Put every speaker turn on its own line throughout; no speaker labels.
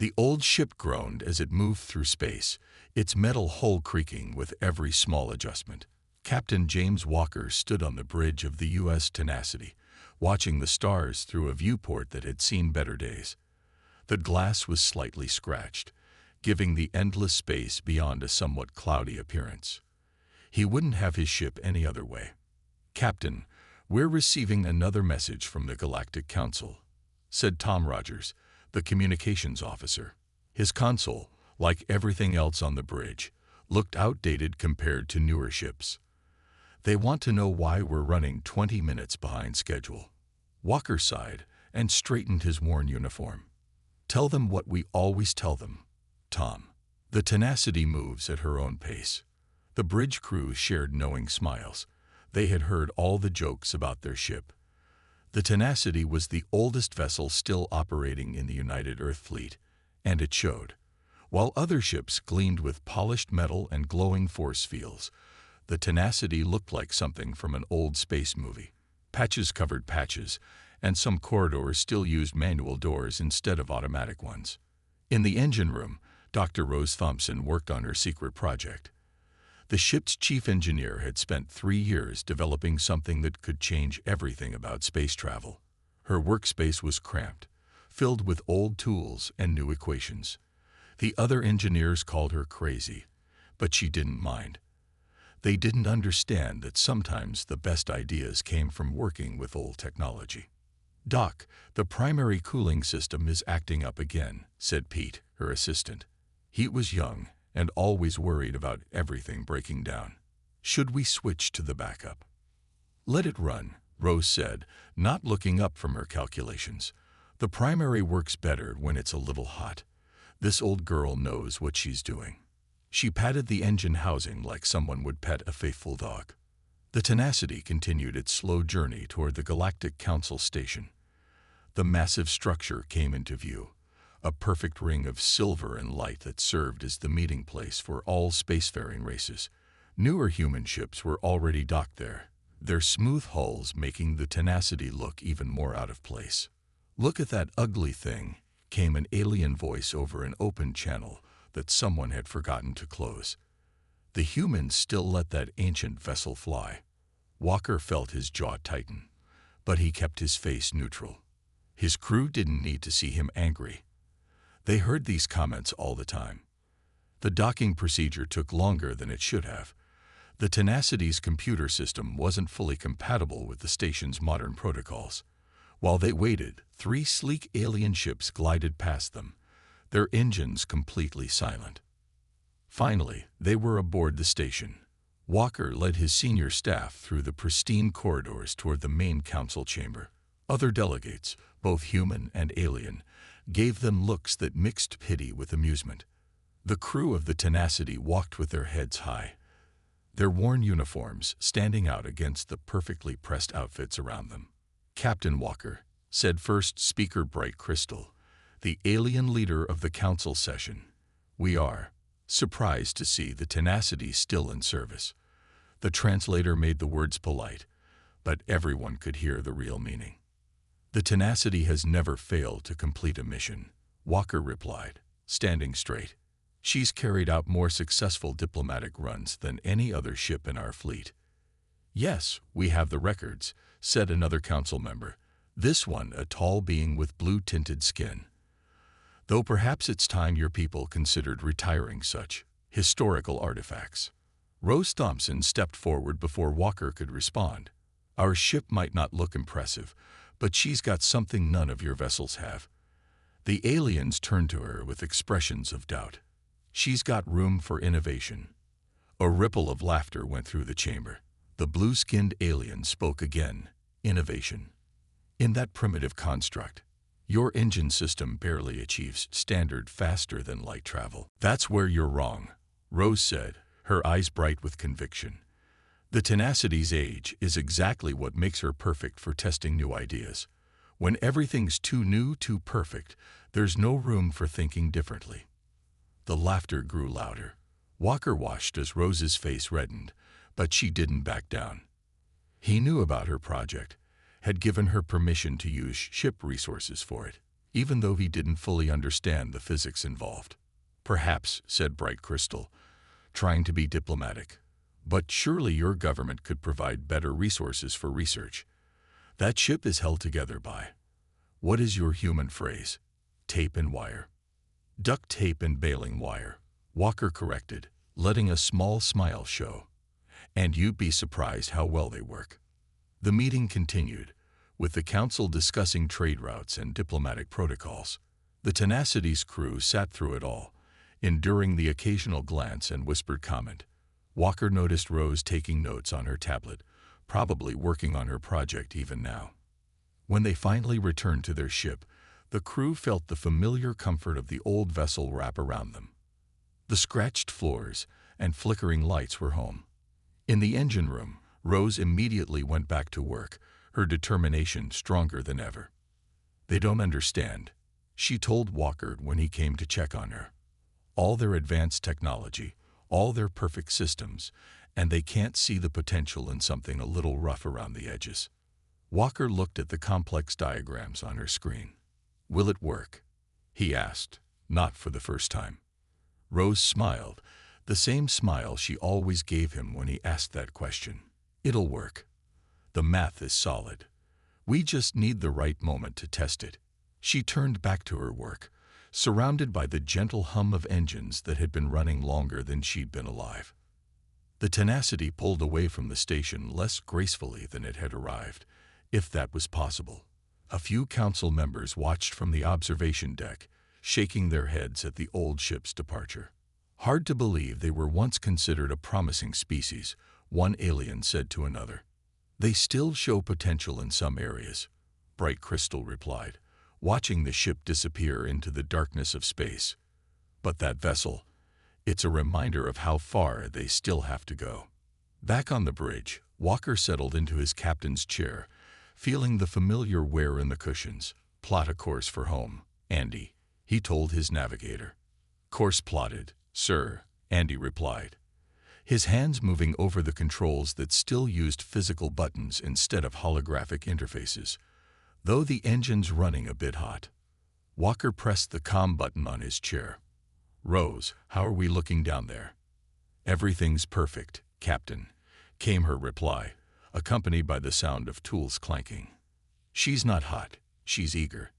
The old ship groaned as it moved through space, its metal hull creaking with every small adjustment. Captain James Walker stood on the bridge of the U.S. Tenacity, watching the stars through a viewport that had seen better days. The glass was slightly scratched, giving the endless space beyond a somewhat cloudy appearance. He wouldn't have his ship any other way. "Captain, we're receiving another message from the Galactic Council," said Tom Rogers, the communications officer. His console, like everything else on the bridge, looked outdated compared to newer ships. "They want to know why we're running 20 minutes behind schedule." Walker sighed and straightened his worn uniform. "Tell them what we always tell them, Tom. The Tenacity moves at her own pace." The bridge crew shared knowing smiles. They had heard all the jokes about their ship. The Tenacity was the oldest vessel still operating in the United Earth Fleet, and it showed. While other ships gleamed with polished metal and glowing force fields, the Tenacity looked like something from an old space movie. Patches covered patches, and some corridors still used manual doors instead of automatic ones. In the engine room, Dr. Rose Thompson worked on her secret project. The ship's chief engineer had spent 3 years developing something that could change everything about space travel. Her workspace was cramped, filled with old tools and new equations. The other engineers called her crazy, but she didn't mind. They didn't understand that sometimes the best ideas came from working with old technology. "Doc, the primary cooling system is acting up again," said Pete, her assistant. He was young and always worried about everything breaking down. "Should we switch to the backup?" "Let it run," Rose said, not looking up from her calculations. "The primary works better when it's a little hot. This old girl knows what she's doing." She patted the engine housing like someone would pet a faithful dog. The Tenacity continued its slow journey toward the Galactic Council station. The massive structure came into view, a perfect ring of silver and light that served as the meeting place for all spacefaring races. Newer human ships were already docked there, their smooth hulls making the Tenacity look even more out of place. "Look at that ugly thing," came an alien voice over an open channel that someone had forgotten to close. The humans still let that ancient vessel fly. Walker felt his jaw tighten, but he kept his face neutral. His crew didn't need to see him angry. They heard these comments all the time. The docking procedure took longer than it should have. The Tenacity's computer system wasn't fully compatible with the station's modern protocols. While they waited, 3 sleek alien ships glided past them, their engines completely silent. Finally, they were aboard the station. Walker led his senior staff through the pristine corridors toward the main council chamber. Other delegates, both human and alien, gave them looks that mixed pity with amusement. The crew of the Tenacity walked with their heads high, their worn uniforms standing out against the perfectly pressed outfits around them. "Captain Walker," said First Speaker Bright Crystal, the alien leader of the council session, "we are surprised to see the Tenacity still in service." The translator made the words polite, but everyone could hear the real meaning. "The Tenacity has never failed to complete a mission," Walker replied, standing straight. "She's carried out more successful diplomatic runs than any other ship in our fleet." "Yes, we have the records," said another council member, this one a tall being with blue-tinted skin. "Though perhaps it's time your people considered retiring such historical artifacts." Rose Thompson stepped forward before Walker could respond. "Our ship might not look impressive, but she's got something none of your vessels have." The aliens turned to her with expressions of doubt. "She's got room for innovation." A ripple of laughter went through the chamber. The blue-skinned alien spoke again. "Innovation. In that primitive construct, your engine system barely achieves standard faster than light travel." "That's where you're wrong," Rose said, her eyes bright with conviction. "The Tenacity's age is exactly what makes her perfect for testing new ideas. When everything's too new, too perfect, there's no room for thinking differently." The laughter grew louder. Walker watched as Rose's face reddened, but she didn't back down. He knew about her project, had given her permission to use ship resources for it. even though he didn't fully understand the physics involved. "Perhaps," said Bright Crystal, trying to be diplomatic, "but surely your government could provide better resources for research. That ship is held together by, what is your human phrase? Tape and wire." "Duct tape and baling wire," Walker corrected, letting a small smile show. "And you'd be surprised how well they work." The meeting continued, with the council discussing trade routes and diplomatic protocols. The Tenacity's crew sat through it all, enduring the occasional glance and whispered comment. Walker noticed Rose taking notes on her tablet, probably working on her project even now. When they finally returned to their ship, the crew felt the familiar comfort of the old vessel wrap around them. The scratched floors and flickering lights were home. In the engine room, Rose immediately went back to work, her determination stronger than ever. "They don't understand," she told Walker when he came to check on her. "All their advanced technology, all their perfect systems, and they can't see the potential in something a little rough around the edges." Walker looked at the complex diagrams on her screen. "Will it work?" he asked, not for the first time. Rose smiled, the same smile she always gave him when he asked that question. "It'll work. The math is solid. We just need the right moment to test it." She turned back to her work, surrounded by the gentle hum of engines that had been running longer than she'd been alive. The Tenacity pulled away from the station less gracefully than it had arrived, if that was possible. A few council members watched from the observation deck, shaking their heads at the old ship's departure. "Hard to believe they were once considered a promising species," one alien said to another. "They still show potential in some areas," Bright Crystal replied, watching the ship disappear into the darkness of space. "But that vessel, it's a reminder of how far they still have to go." Back on the bridge, Walker settled into his captain's chair, feeling the familiar wear in the cushions. "Plot a course for home, Andy," he told his navigator. "Course plotted, sir," Andy replied, his hands moving over the controls that still used physical buttons instead of holographic interfaces, though the engine's running a bit hot. Walker pressed the comm button on his chair. "Rose, how are we looking down there?" "Everything's perfect, Captain," came her reply, accompanied by the sound of tools clanking. "She's not hot, she's eager.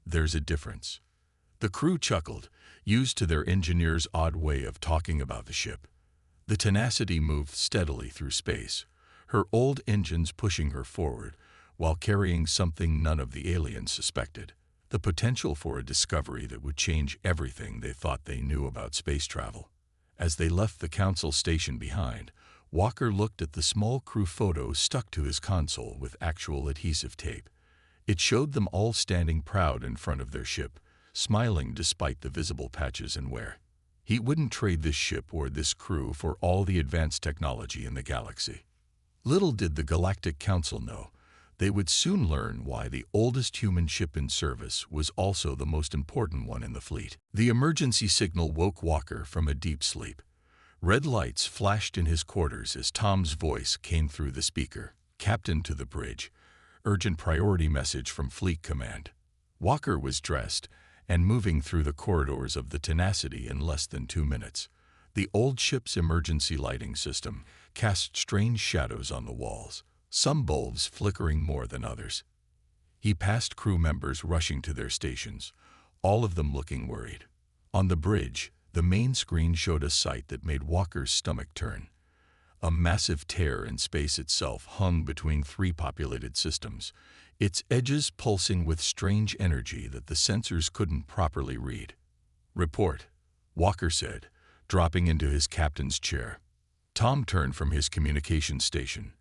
There's a difference." The crew chuckled, used to their engineer's odd way of talking about the ship. The Tenacity moved steadily through space, her old engines pushing her forward, while carrying something none of the aliens suspected: the potential for a discovery that would change everything they thought they knew about space travel. As they left the council station behind, Walker looked at the small crew photo stuck to his console with actual adhesive tape. It showed them all standing proud in front of their ship, smiling despite the visible patches and wear. He wouldn't trade this ship or this crew for all the advanced technology in the galaxy. Little did the Galactic Council know, they would soon learn why the oldest human ship in service was also the most important one in the fleet. The emergency signal woke Walker from a deep sleep. Red lights flashed in his quarters as Tom's voice came through the speaker. "Captain to the bridge. Urgent priority message from Fleet Command." Walker was dressed and moving through the corridors of the Tenacity in less than 2 minutes. The old ship's emergency lighting system cast strange shadows on the walls, some bulbs flickering more than others. He passed crew members rushing to their stations, all of them looking worried. On the bridge, the main screen showed a sight that made Walker's stomach turn. A massive tear in space itself hung between 3 populated systems, its edges pulsing with strange energy that the sensors couldn't properly read. "Report," Walker said, dropping into his captain's chair. Tom turned from his communication station.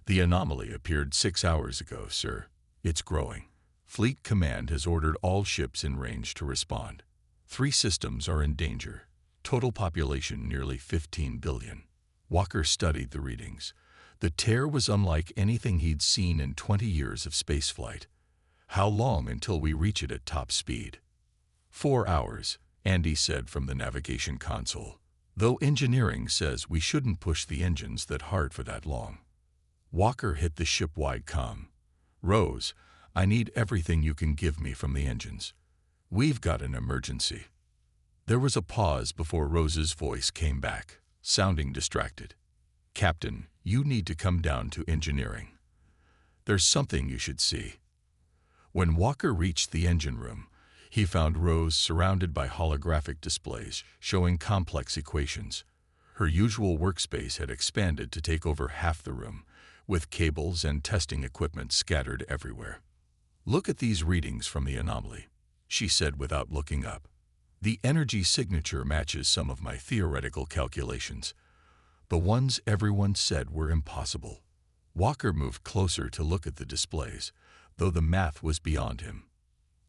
"The anomaly appeared 6 hours ago, sir. It's growing. Fleet Command has ordered all ships in range to respond. 3 systems are in danger. Total population nearly 15 billion. Walker studied the readings. The tear was unlike anything he'd seen in 20 years of spaceflight. "How long until we reach it at top speed?" 4 hours, Andy said from the navigation console, "though engineering says we shouldn't push the engines that hard for that long." Walker hit the ship-wide comm. "Rose, I need everything you can give me from the engines. "We've got an emergency." There was a pause before Rose's voice came back, sounding distracted. "Captain, you need to come down to engineering. There's something you should see." When Walker reached the engine room, he found Rose surrounded by holographic displays showing complex equations. Her usual workspace had expanded to take over half the room, with cables and testing equipment scattered everywhere. "Look at these readings from the anomaly," she said without looking up. "The energy signature matches some of my theoretical calculations. The ones everyone said were impossible." Walker moved closer to look at the displays, though the math was beyond him.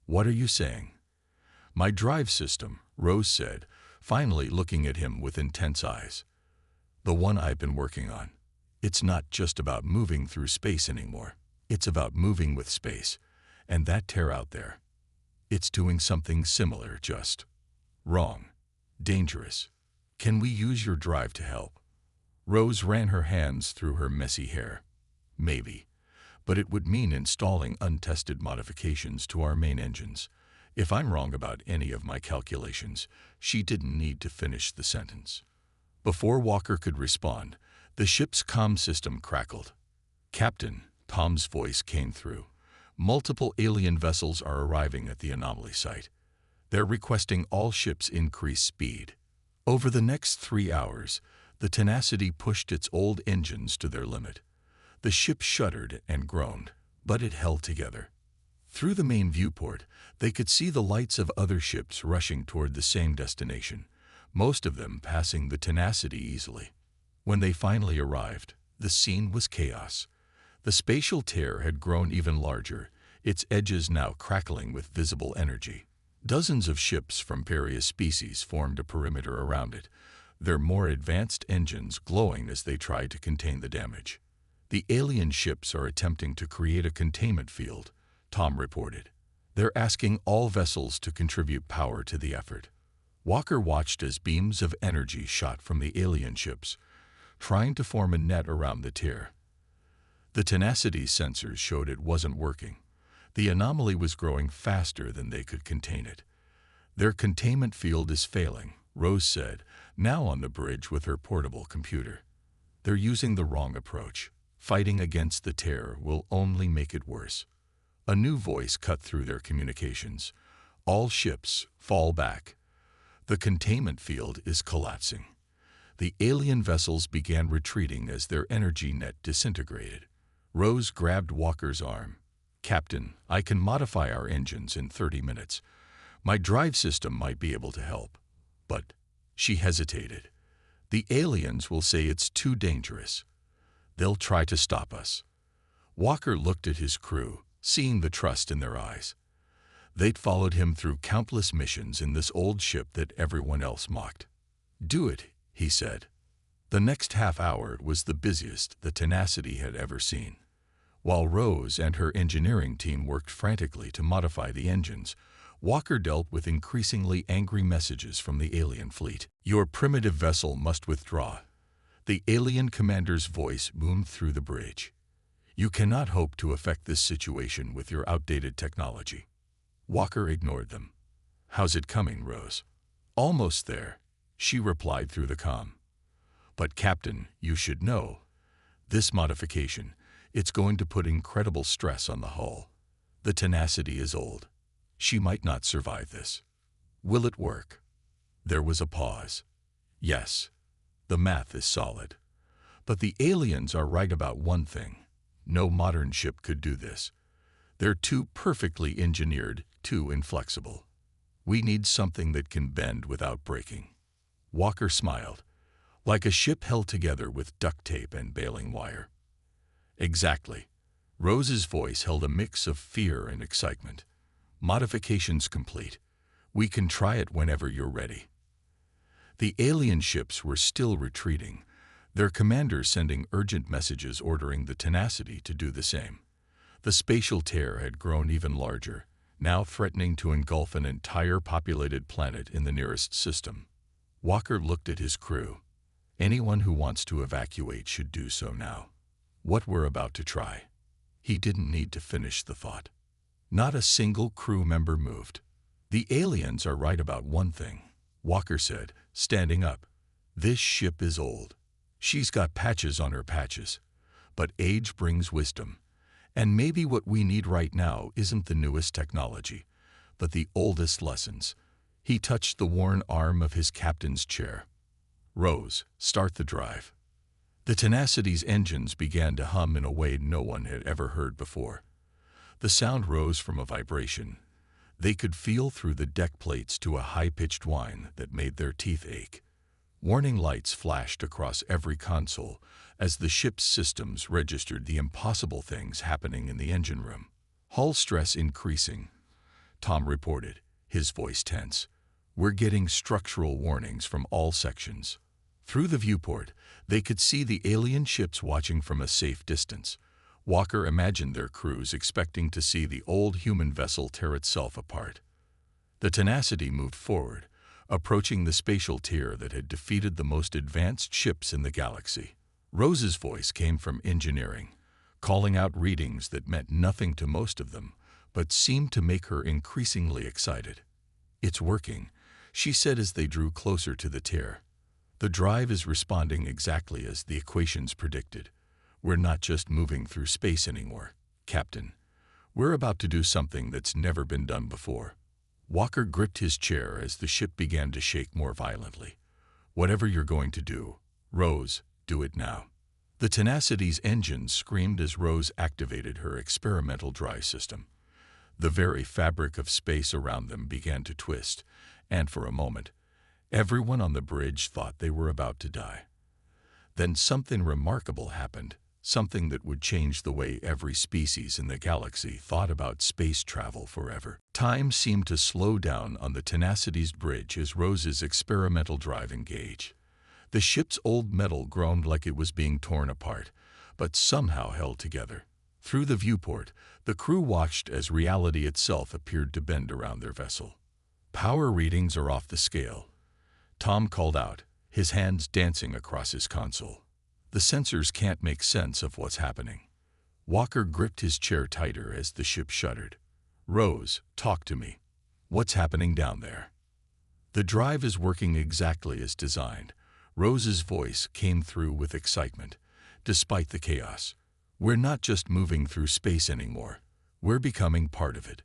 "What are you saying?" "My drive system," Rose said, finally looking at him with intense eyes. "The one I've been working on. It's not just about moving through space anymore. It's about moving with space, and that tear out there. It's doing something similar, just wrong. Dangerous. Can we use your drive to help?" Rose ran her hands through her messy hair. "Maybe, but it would mean installing untested modifications to our main engines. If I'm wrong about any of my calculations," she didn't need to finish the sentence. Before Walker could respond, the ship's comm system crackled. "Captain," Tom's voice came through. "Multiple alien vessels are arriving at the anomaly site. They're requesting all ships increase speed." Over the next 3 hours, the Tenacity pushed its old engines to their limit. The ship shuddered and groaned, but it held together. Through the main viewport, they could see the lights of other ships rushing toward the same destination, most of them passing the Tenacity easily. When they finally arrived, the scene was chaos. The spatial tear had grown even larger, its edges now crackling with visible energy. Dozens of ships from various species formed a perimeter around it, their more advanced engines glowing as they tried to contain the damage. "The alien ships are attempting to create a containment field," Tom reported. "They're asking all vessels to contribute power to the effort." Walker watched as beams of energy shot from the alien ships, trying to form a net around the tear. The Tenacity sensors showed it wasn't working. The anomaly was growing faster than they could contain it. "Their containment field is failing," Rose said, now on the bridge with her portable computer. "They're using the wrong approach. Fighting against the tear will only make it worse." A new voice cut through their communications. "All ships, fall back. The containment field is collapsing." The alien vessels began retreating as their energy net disintegrated. Rose grabbed Walker's arm. "Captain, I can modify our engines in 30 minutes. My drive system might be able to help." "But," she hesitated, "the aliens will say it's too dangerous. They'll try to stop us." Walker looked at his crew, seeing the trust in their eyes. They'd followed him through countless missions in this old ship that everyone else mocked. "Do it," he said. The next half hour was the busiest the Tenacity had ever seen. While Rose and her engineering team worked frantically to modify the engines, Walker dealt with increasingly angry messages from the alien fleet. "Your primitive vessel must withdraw." The alien commander's voice boomed through the bridge. "You cannot hope to affect this situation with your outdated technology." Walker ignored them. "How's it coming, Rose?" "Almost there," she replied through the comm. "But Captain, you should know. This modification, it's going to put incredible stress on the hull. The Tenacity is old. She might not survive this." "Will it work?" There was a pause. "Yes. The math is solid. But the aliens are right about one thing. No modern ship could do this. They're too perfectly engineered, too inflexible. We need something that can bend without breaking." Walker smiled, "Like a ship held together with duct tape and baling wire." "Exactly." Rose's voice held a mix of fear and excitement. "Modifications complete. We can try it whenever you're ready." The alien ships were still retreating, their commanders sending urgent messages ordering the Tenacity to do the same. The spatial tear had grown even larger, now threatening to engulf an entire populated planet in the nearest system. Walker looked at his crew. "Anyone who wants to evacuate should do so now. What we're about to try." He didn't need to finish the thought. Not a single crew member moved. "The aliens are right about one thing," Walker said, standing up. "This ship is old. She's got patches on her patches. But age brings wisdom. And maybe what we need right now isn't the newest technology, but the oldest lessons." He touched the worn arm of his captain's chair. "Rose, start the drive." The Tenacity's engines began to hum in a way no one had ever heard before. The sound rose from a vibration. They could feel through the deck plates to a high-pitched whine that made their teeth ache. Warning lights flashed across every console as the ship's systems registered the impossible things happening in the engine room. "Hull stress increasing," Tom reported, his voice tense. "We're getting structural warnings from all sections." Through the viewport, they could see the alien ships watching from a safe distance. Walker imagined their crews expecting to see the old human vessel tear itself apart. The Tenacity moved forward, approaching the spatial tier that had defeated the most advanced ships in the galaxy. Rose's voice came from engineering, calling out readings that meant nothing to most of them, but seemed to make her increasingly excited. "It's working," she said as they drew closer to the tier. "The drive is responding exactly as the equations predicted. We're not just moving through space anymore, Captain. We're about to do something that's never been done before." Walker gripped his chair as the ship began to shake more violently. "Whatever you're going to do, Rose, do it now." The Tenacity's engines screamed as Rose activated her experimental drive system. The very fabric of space around them began to twist, and for a moment, everyone on the bridge thought they were about to die. Then something remarkable happened, something that would change the way every species in the galaxy thought about space travel forever. Time seemed to slow down on the Tenacity's bridge as Rose's experimental drive engaged. The ship's old metal groaned like it was being torn apart, but somehow held together. Through the viewport, the crew watched as reality itself appeared to bend around their vessel. "Power readings are off the scale," Tom called out, his hands dancing across his console. "The sensors can't make sense of what's happening." Walker gripped his chair tighter as the ship shuddered. "Rose, talk to me. What's happening down there?" "The drive is working exactly as designed." Rose's voice came through with excitement, despite the chaos. "We're not just moving through space anymore. We're becoming part of it.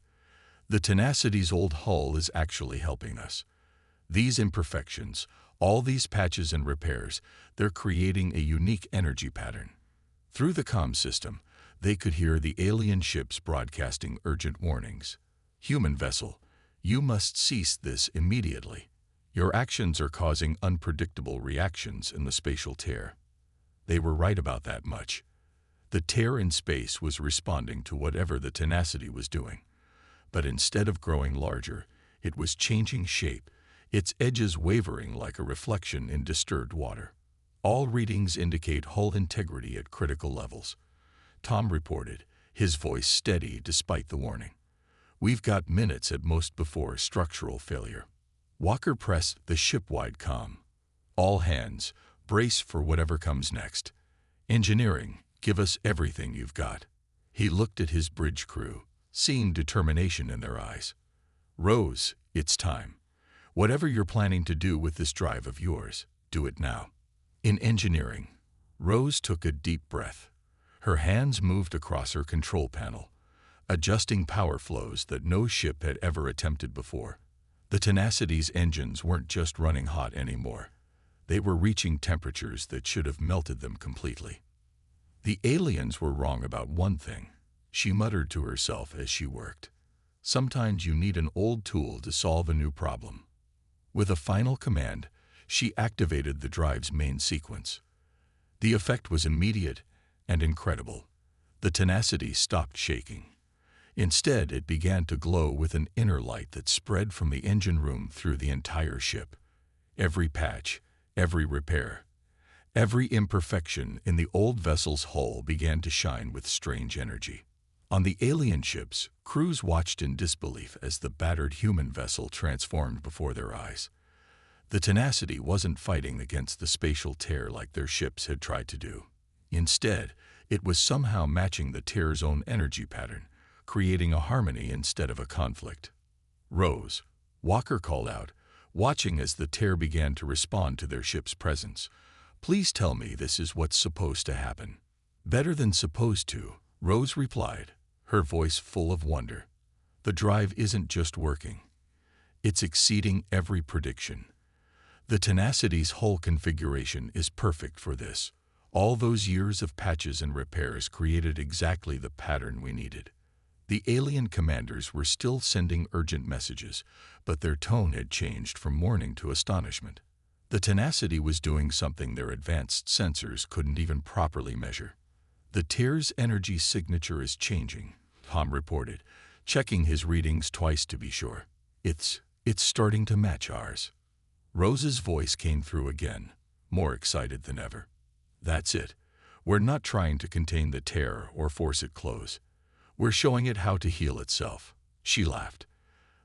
The Tenacity's old hull is actually helping us. These imperfections, all these patches and repairs, they're creating a unique energy pattern." Through the comm system, they could hear the alien ships broadcasting urgent warnings. "Human vessel, you must cease this immediately. Your actions are causing unpredictable reactions in the spatial tear." They were right about that much. The tear in space was responding to whatever the Tenacity was doing. But instead of growing larger, it was changing shape, its edges wavering like a reflection in disturbed water. "All readings indicate hull integrity at critical levels," Tom reported, his voice steady despite the warning. "We've got minutes at most before structural failure." Walker pressed the ship-wide comm. "All hands, brace for whatever comes next. Engineering, give us everything you've got." He looked at his bridge crew, seeing determination in their eyes. "Rose, it's time. Whatever you're planning to do with this drive of yours, do it now." In engineering, Rose took a deep breath. Her hands moved across her control panel, adjusting power flows that no ship had ever attempted before. The Tenacity's engines weren't just running hot anymore. They were reaching temperatures that should have melted them completely. "The aliens were wrong about one thing," she muttered to herself as she worked. "Sometimes you need an old tool to solve a new problem." With a final command, she activated the drive's main sequence. The effect was immediate and incredible. The Tenacity stopped shaking. Instead, it began to glow with an inner light that spread from the engine room through the entire ship. Every patch, every repair, every imperfection in the old vessel's hull began to shine with strange energy. On the alien ships, crews watched in disbelief as the battered human vessel transformed before their eyes. The Tenacity wasn't fighting against the spatial tear like their ships had tried to do. Instead, it was somehow matching the tear's own energy pattern, creating a harmony instead of a conflict. "Rose, Walker called out, watching as the tear began to respond to their ship's presence. "Please tell me this is what's supposed to happen." "Better than supposed to," Rose replied, her voice full of wonder. "The drive isn't just working. It's exceeding every prediction. The Tenacity's hull configuration is perfect for this. All those years of patches and repairs created exactly the pattern we needed." The alien commanders were still sending urgent messages, but their tone had changed from warning to astonishment. The Tenacity was doing something their advanced sensors couldn't even properly measure. "The tear's energy signature is changing," Tom reported, checking his readings twice to be sure. It's starting to match ours." Rose's voice came through again, more excited than ever. "That's it. We're not trying to contain the tear or force it close. We're showing it how to heal itself." She laughed.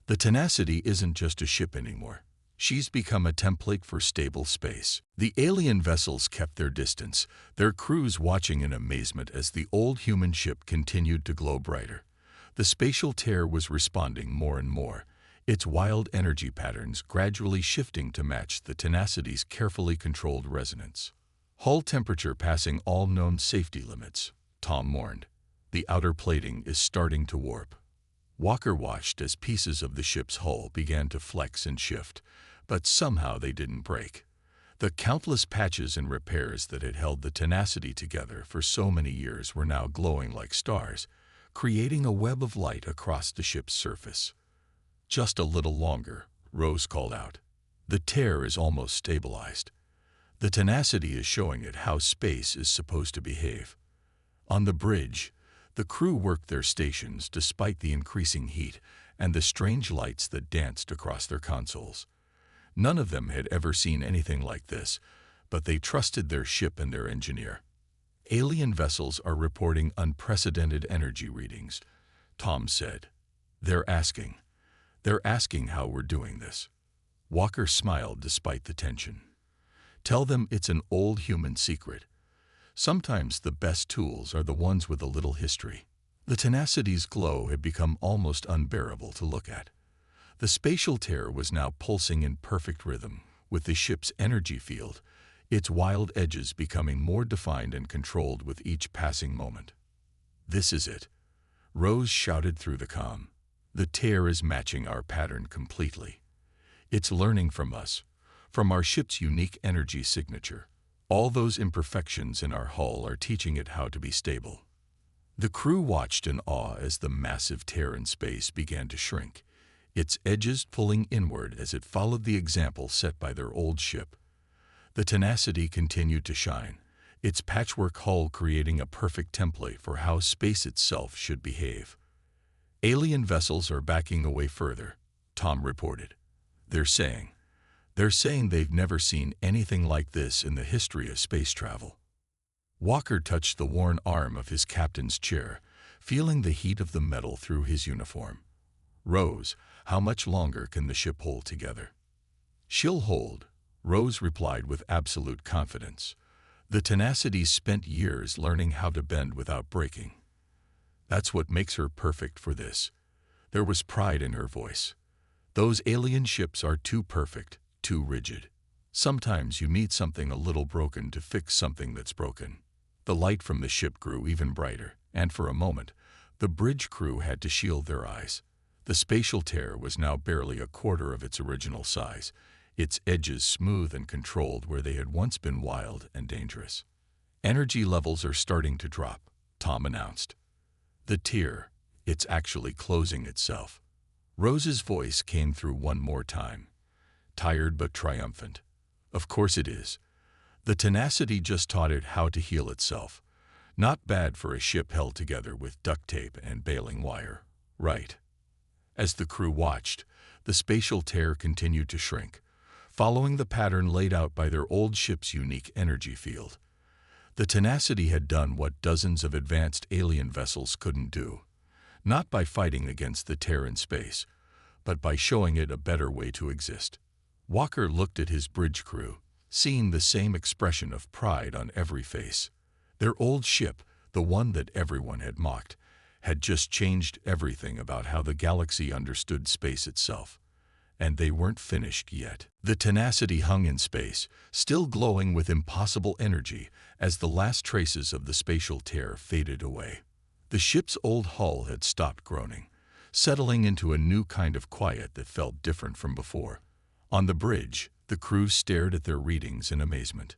"The Tenacity isn't just a ship anymore. She's become a template for stable space." The alien vessels kept their distance, their crews watching in amazement as the old human ship continued to glow brighter. The spatial tear was responding more and more, its wild energy patterns gradually shifting to match the Tenacity's carefully controlled resonance. "Hull temperature passing all known safety limits," Tom warned. "The outer plating is starting to warp." Walker watched as pieces of the ship's hull began to flex and shift, but somehow they didn't break. The countless patches and repairs that had held the Tenacity together for so many years were now glowing like stars, creating a web of light across the ship's surface. "Just a little longer," Rose called out. "The tear is almost stabilized. The Tenacity is showing it how space is supposed to behave." On the bridge, the crew worked their stations despite the increasing heat and the strange lights that danced across their consoles. None of them had ever seen anything like this, but they trusted their ship and their engineer. "Alien vessels are reporting unprecedented energy readings," Tom said. They're asking how we're doing this." Walker smiled despite the tension. "Tell them it's an old human secret. Sometimes the best tools are the ones with a little history." The Tenacity's glow had become almost unbearable to look at. The spatial tear was now pulsing in perfect rhythm with the ship's energy field, its wild edges becoming more defined and controlled with each passing moment. "This is it," Rose shouted through the comm. "The tear is matching our pattern completely. It's learning from us, from our ship's unique energy signature. All those imperfections in our hull are teaching it how to be stable." The crew watched in awe as the massive tear in space began to shrink, its edges pulling inward as it followed the example set by their old ship. The Tenacity continued to shine, its patchwork hull creating a perfect template for how space itself should behave. "Alien vessels are backing away further," Tom reported. They're saying they've never seen anything like this in the history of space travel." Walker touched the worn arm of his captain's chair, feeling the heat of the metal through his uniform. "Rose, how much longer can the ship hold together?" "She'll hold," Rose replied with absolute confidence. "The Tenacity's spent years learning how to bend without breaking. That's what makes her perfect for this." There was pride in her voice. "Those alien ships are too perfect, too rigid. Sometimes you need something a little broken to fix something that's broken." The light from the ship grew even brighter, and for a moment, the bridge crew had to shield their eyes. The spatial tear was now barely a quarter of its original size, its edges smooth and controlled where they had once been wild and dangerous. "Energy levels are starting to drop," Tom announced. "The tear, it's actually closing itself." Rose's voice came through one more time, tired but triumphant. "Of course it is. The Tenacity just taught it how to heal itself. Not bad for a ship held together with duct tape and baling wire, right?" As the crew watched, the spatial tear continued to shrink, following the pattern laid out by their old ship's unique energy field. The Tenacity had done what dozens of advanced alien vessels couldn't do, not by fighting against the tear in space, but by showing it a better way to exist. Walker looked at his bridge crew, seeing the same expression of pride on every face. Their old ship, the one that everyone had mocked, had just changed everything about how the galaxy understood space itself. And they weren't finished yet. The Tenacity hung in space, still glowing with impossible energy as the last traces of the spatial tear faded away. The ship's old hull had stopped groaning, settling into a new kind of quiet that felt different from before. On the bridge, the crew stared at their readings in amazement.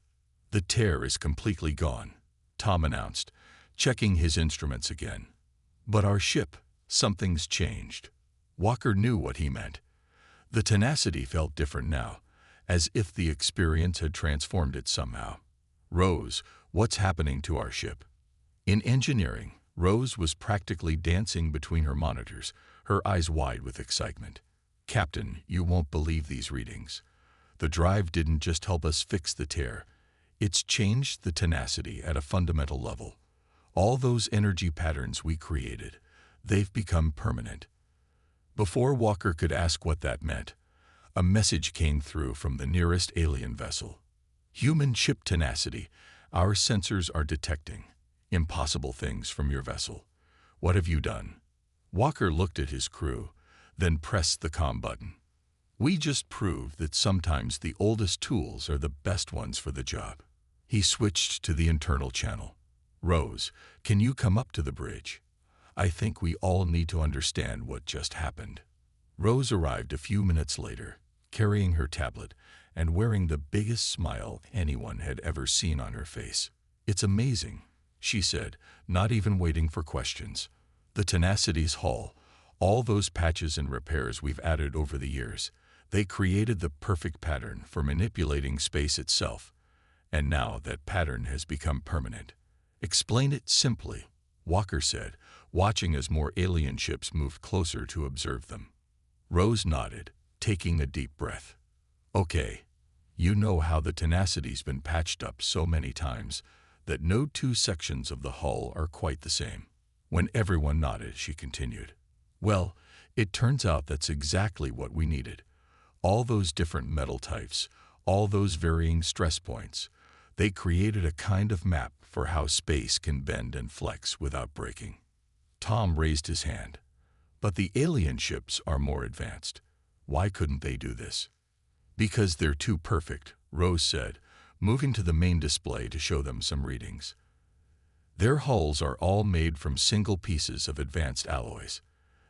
"The tear is completely gone," Tom announced, checking his instruments again. "But our ship, something's changed." Walker knew what he meant. The Tenacity felt different now, as if the experience had transformed it somehow. "Rose, what's happening to our ship?" In engineering, Rose was practically dancing between her monitors, her eyes wide with excitement. "Captain, you won't believe these readings. The drive didn't just help us fix the tear. It's changed the Tenacity at a fundamental level. All those energy patterns we created, they've become permanent." Before Walker could ask what that meant, a message came through from the nearest alien vessel. "Human ship Tenacity, our sensors are detecting impossible things from your vessel. What have you done?" Walker looked at his crew, then pressed the comm button. "We just proved that sometimes the oldest tools are the best ones for the job." He switched to the internal channel. "Rose, can you come up to the bridge? I think we all need to understand what just happened." Rose arrived a few minutes later, carrying her tablet and wearing the biggest smile anyone had ever seen on her face. "It's amazing," she said, not even waiting for questions. "The Tenacity's hull, all those patches and repairs we've added over the years, they created the perfect pattern for manipulating space itself. And now that pattern has become permanent." "Explain it simply," Walker said, watching as more alien ships moved closer to observe them. Rose nodded, taking a deep breath. "Okay, you know how the Tenacity's been patched up so many times that no two sections of the hull are quite the same." When everyone nodded, she continued, "Well, it turns out that's exactly what we needed. All those different metal types, all those varying stress points, they created a kind of map for how space can bend and flex without breaking." Tom raised his hand. "But the alien ships are more advanced. Why couldn't they do this?" "Because they're too perfect," Rose said, moving to the main display to show them some readings. "Their hulls are all made from single pieces of advanced alloys.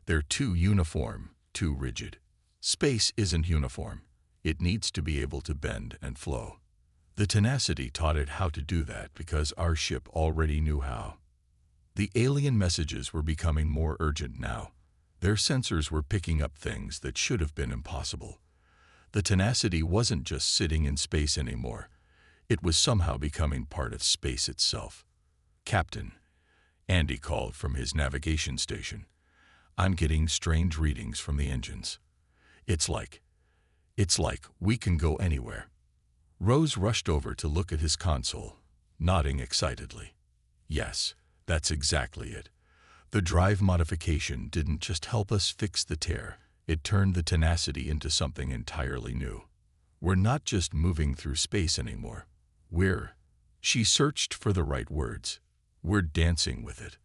They're too uniform, too rigid. Space isn't uniform. It needs to be able to bend and flow. The Tenacity taught it how to do that because our ship already knew how." The alien messages were becoming more urgent now. Their sensors were picking up things that should have been impossible. The Tenacity wasn't just sitting in space anymore. It was somehow becoming part of space itself. "Captain," Andy called from his navigation station, "I'm getting strange readings from the engines. It's like we can go anywhere." Rose rushed over to look at his console, nodding excitedly. "Yes, that's exactly it. The drive modification didn't just help us fix the tear, it turned the Tenacity into something entirely new. We're not just moving through space anymore. She searched for the right words. "We're dancing with it."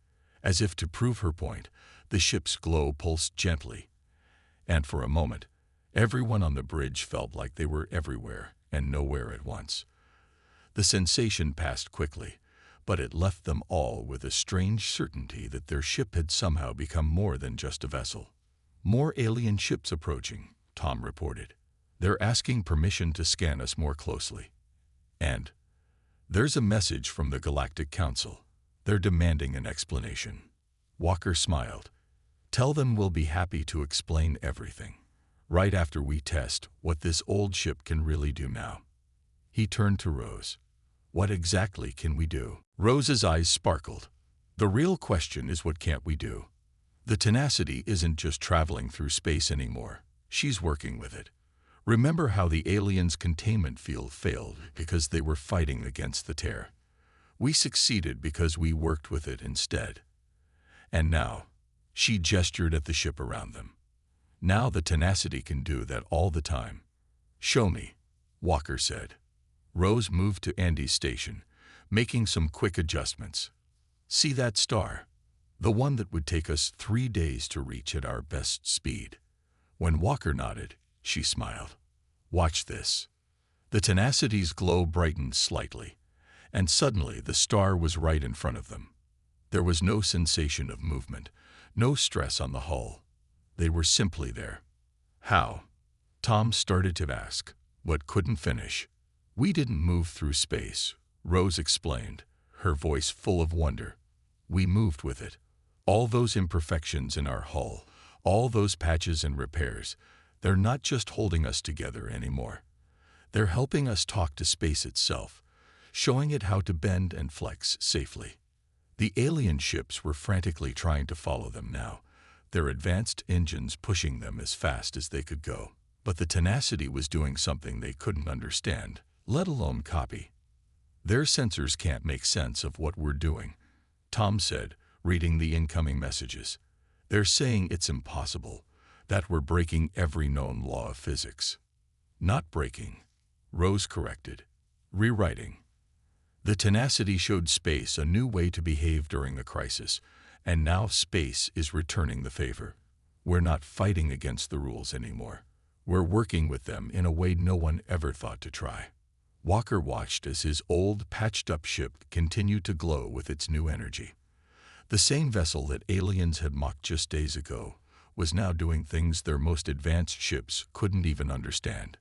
As if to prove her point, the ship's glow pulsed gently. And for a moment, everyone on the bridge felt like they were everywhere and nowhere at once. The sensation passed quickly, but it left them all with a strange certainty that their ship had somehow become more than just a vessel. "More alien ships approaching," Tom reported. "They're asking permission to scan us more closely. And there's a message from the Galactic Council. They're demanding an explanation." Walker smiled. "Tell them we'll be happy to explain everything, right after we test what this old ship can really do now." He turned to Rose. "What exactly can we do?" Rose's eyes sparkled. "The real question is, what can't we do? The Tenacity isn't just traveling through space anymore. She's working with it. Remember how the aliens' containment field failed because they were fighting against the tear? We succeeded because we worked with it instead. And now," she gestured at the ship around them, "now the Tenacity can do that all the time." "Show me," Walker said. Rose moved to Andy's station, making some quick adjustments. "See that star? The one that would take us 3 days to reach at our best speed." When Walker nodded, she smiled. "Watch this." The Tenacity's glow brightened slightly, and suddenly the star was right in front of them. There was no sensation of movement, no stress on the hull. They were simply there. "How?" Tom started to ask, but couldn't finish. "We didn't move through space," Rose explained, her voice full of wonder. "We moved with it. All those imperfections in our hull, all those patches and repairs, they're not just holding us together anymore. They're helping us talk to space itself, showing it how to bend and flex safely." The alien ships were frantically trying to follow them now, their advanced engines pushing them as fast as they could go. But the Tenacity was doing something they couldn't understand, let alone copy. "Their sensors can't make sense of what we're doing," Tom said, reading the incoming messages. "They're saying it's impossible, that we're breaking every known law of physics." "Not breaking," Rose corrected. "Rewriting." The Tenacity showed space a new way to behave during the crisis, and now space is returning the favor. "We're not fighting against the rules anymore. We're working with them in a way no one ever thought to try." Walker watched as his old, patched-up ship continued to glow with its new energy. The same vessel that aliens had mocked just days ago was now doing things their most advanced ships couldn't even understand.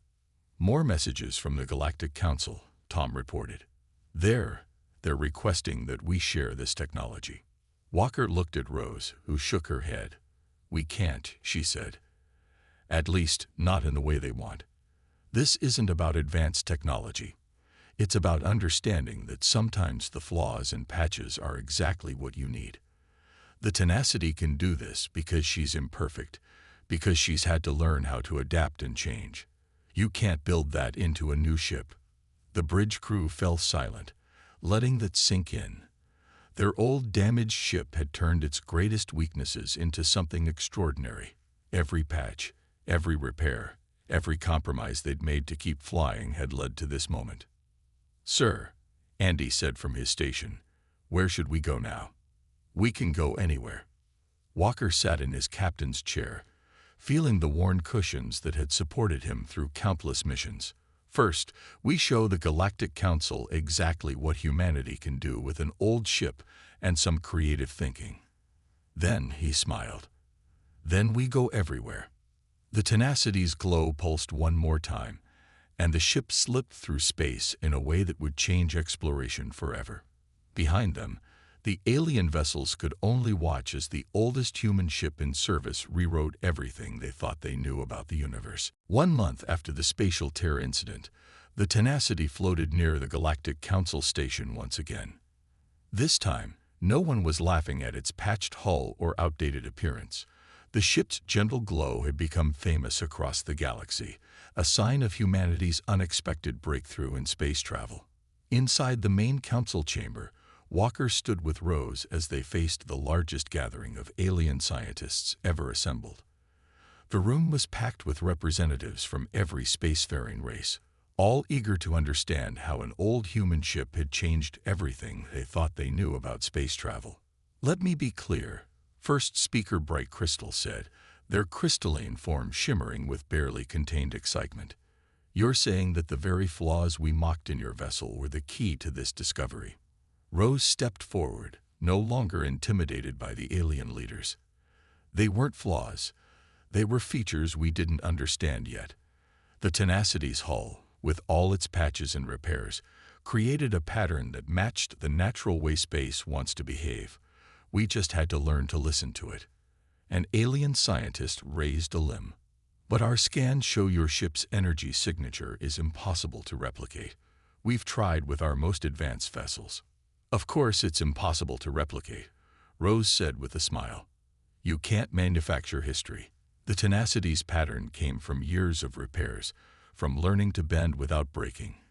"More messages from the Galactic Council," Tom reported. They're requesting that we share this technology." Walker looked at Rose, who shook her head. "We can't," she said. "At least, not in the way they want. This isn't about advanced technology. It's about understanding that sometimes the flaws and patches are exactly what you need. The Tenacity can do this because she's imperfect, because she's had to learn how to adapt and change. You can't build that into a new ship." The bridge crew fell silent, letting that sink in. Their old damaged ship had turned its greatest weaknesses into something extraordinary. Every patch, every repair, every compromise they'd made to keep flying had led to this moment. "Sir," Andy said from his station, "where should we go now?" "We can go anywhere." Walker sat in his captain's chair, feeling the worn cushions that had supported him through countless missions. "First, we show the Galactic Council exactly what humanity can do with an old ship and some creative thinking. Then," he smiled, "then we go everywhere." The Tenacity's glow pulsed one more time, and the ship slipped through space in a way that would change exploration forever. Behind them, the alien vessels could only watch as the oldest human ship in service rewrote everything they thought they knew about the universe. 1 month after the spatial tear incident, the Tenacity floated near the Galactic Council station once again. This time, no one was laughing at its patched hull or outdated appearance. The ship's gentle glow had become famous across the galaxy, a sign of humanity's unexpected breakthrough in space travel. Inside the main council chamber, Walker stood with Rose as they faced the largest gathering of alien scientists ever assembled. The room was packed with representatives from every spacefaring race, all eager to understand how an old human ship had changed everything they thought they knew about space travel. "Let me be clear," first speaker Bright Crystal said, their crystalline form shimmering with barely contained excitement. "You're saying that the very flaws we mocked in your vessel were the key to this discovery." Rose stepped forward, no longer intimidated by the alien leaders. "They weren't flaws. They were features we didn't understand yet. The Tenacity's hull, with all its patches and repairs, created a pattern that matched the natural way space wants to behave. We just had to learn to listen to it." An alien scientist raised a limb. "But our scans show your ship's energy signature is impossible to replicate. We've tried with our most advanced vessels." "Of course it's impossible to replicate," Rose said with a smile. "You can't manufacture history." The Tenacity's pattern came from years of repairs, from learning to bend without breaking.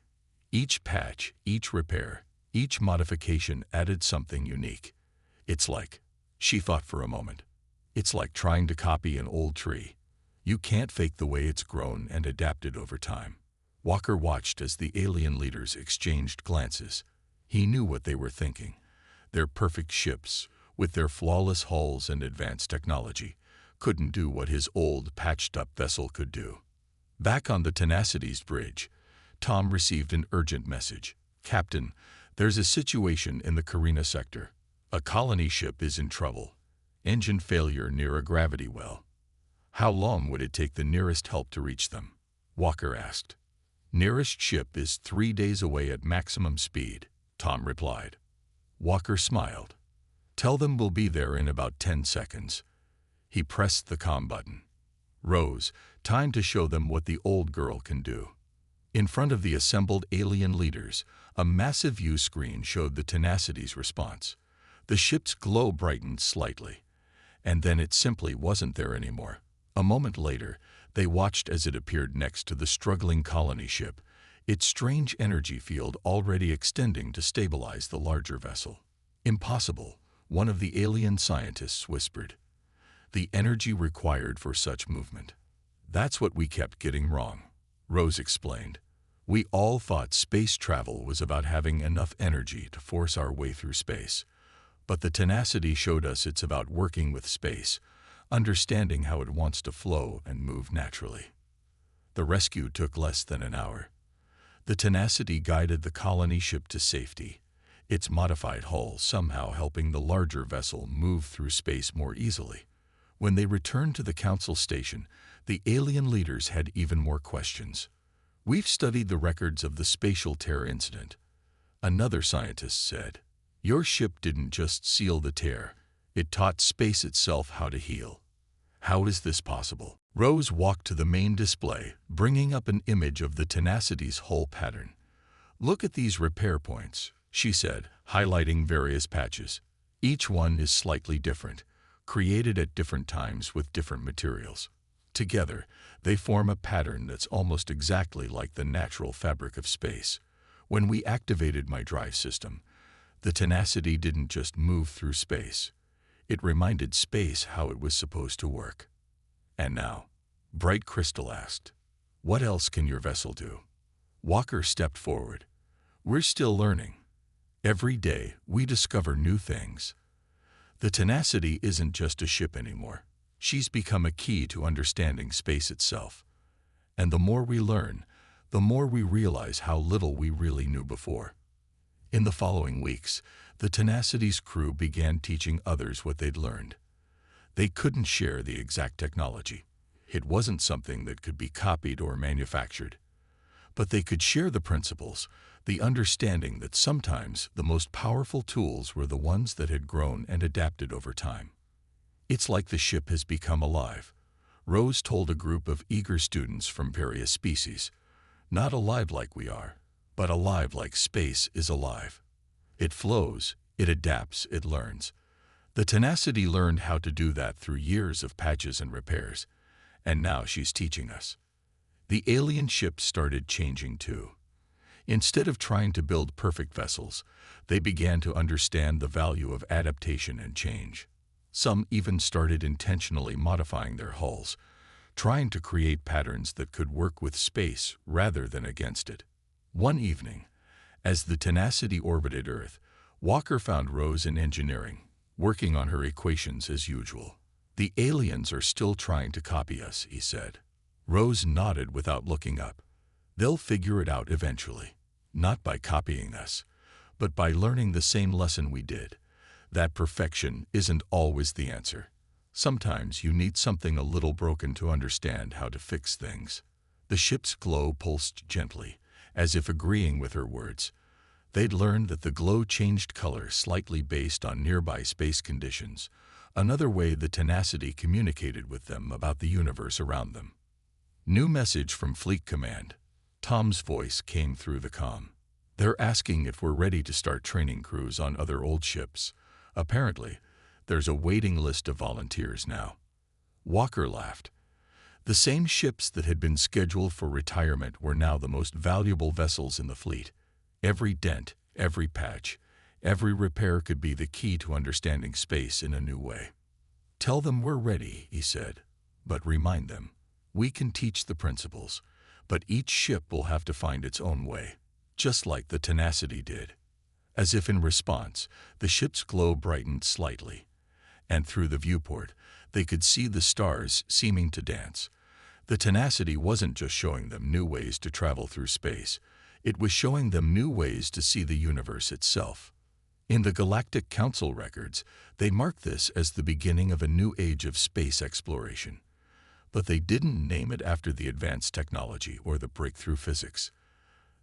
Each patch, each repair, each modification added something unique. She thought for a moment. "It's like trying to copy an old tree. You can't fake the way it's grown and adapted over time." Walker watched as the alien leaders exchanged glances. He knew what they were thinking. Their perfect ships, with their flawless hulls and advanced technology, couldn't do what his old, patched-up vessel could do. Back on the Tenacity's bridge, Tom received an urgent message. "Captain, there's a situation in the Carina sector. A colony ship is in trouble. Engine failure near a gravity well." "How long would it take the nearest help to reach them?" Walker asked. "Nearest ship is 3 days away at maximum speed," Tom replied. Walker smiled. "Tell them we'll be there in about 10 seconds. He pressed the comm button. "Rose, time to show them what the old girl can do." In front of the assembled alien leaders, a massive view screen showed the Tenacity's response. The ship's glow brightened slightly, and then it simply wasn't there anymore. A moment later, they watched as it appeared next to the struggling colony ship, its strange energy field already extending to stabilize the larger vessel. "Impossible," one of the alien scientists whispered. "The energy required for such movement." "That's what we kept getting wrong," Rose explained. "We all thought space travel was about having enough energy to force our way through space. But the Tenacity showed us it's about working with space, understanding how it wants to flow and move naturally." The rescue took less than an hour. The Tenacity guided the colony ship to safety, its modified hull somehow helping the larger vessel move through space more easily. When they returned to the council station, the alien leaders had even more questions. "We've studied the records of the spatial tear incident," another scientist said. "Your ship didn't just seal the tear, it taught space itself how to heal. How is this possible?" Rose walked to the main display, bringing up an image of the Tenacity's hull pattern. "Look at these repair points," she said, highlighting various patches. "Each one is slightly different, created at different times with different materials. Together, they form a pattern that's almost exactly like the natural fabric of space. When we activated my drive system, the Tenacity didn't just move through space. It reminded space how it was supposed to work." "And now," Bright Crystal asked, "what else can your vessel do?" Walker stepped forward. "We're still learning. Every day, we discover new things. The Tenacity isn't just a ship anymore. She's become a key to understanding space itself. And the more we learn, the more we realize how little we really knew before." In the following weeks, the Tenacity's crew began teaching others what they'd learned. They couldn't share the exact technology. It wasn't something that could be copied or manufactured. But they could share the principles, the understanding that sometimes the most powerful tools were the ones that had grown and adapted over time. "It's like the ship has become alive," Rose told a group of eager students from various species. "Not alive like we are, but alive like space is alive. It flows, it adapts, it learns." The Tenacity learned how to do that through years of patches and repairs, and now she's teaching us. The alien ship started changing too. Instead of trying to build perfect vessels, they began to understand the value of adaptation and change. Some even started intentionally modifying their hulls, trying to create patterns that could work with space rather than against it. One evening, as the Tenacity orbited Earth, Walker found Rose in engineering, working on her equations as usual. "The aliens are still trying to copy us," he said. Rose nodded without looking up. "They'll figure it out eventually. Not by copying us, but by learning the same lesson we did. That perfection isn't always the answer. Sometimes you need something a little broken to understand how to fix things." The ship's glow pulsed gently, as if agreeing with her words. They'd learned that the glow changed color slightly based on nearby space conditions, another way the Tenacity communicated with them about the universe around them. "New message from Fleet Command." Tom's voice came through the comm. "They're asking if we're ready to start training crews on other old ships. Apparently, there's a waiting list of volunteers now." Walker laughed. The same ships that had been scheduled for retirement were now the most valuable vessels in the fleet. Every dent, every patch, every repair could be the key to understanding space in a new way. "Tell them we're ready," he said, "but remind them, we can teach the principles, but each ship will have to find its own way, just like the Tenacity did." As if in response, the ship's glow brightened slightly, and through the viewport, they could see the stars seeming to dance. The Tenacity wasn't just showing them new ways to travel through space, it was showing them new ways to see the universe itself. In the Galactic Council records, they marked this as the beginning of a new age of space exploration. But they didn't name it after the advanced technology or the breakthrough physics.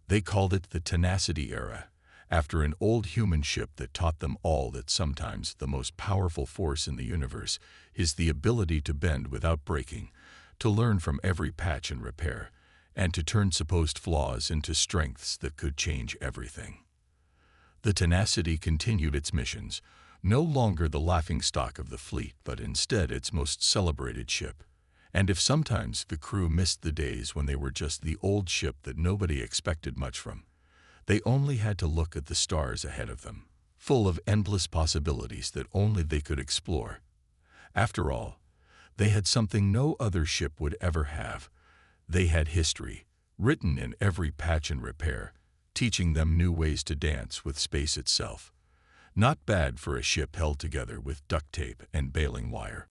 They called it the Tenacity Era, after an old human ship that taught them all that sometimes the most powerful force in the universe is the ability to bend without breaking, to learn from every patch and repair, and to turn supposed flaws into strengths that could change everything. The Tenacity continued its missions, no longer the laughingstock of the fleet, but instead its most celebrated ship. And if sometimes the crew missed the days when they were just the old ship that nobody expected much from, they only had to look at the stars ahead of them, full of endless possibilities that only they could explore. After all, they had something no other ship would ever have. They had history, written in every patch and repair, teaching them new ways to dance with space itself. Not bad for a ship held together with duct tape and baling wire.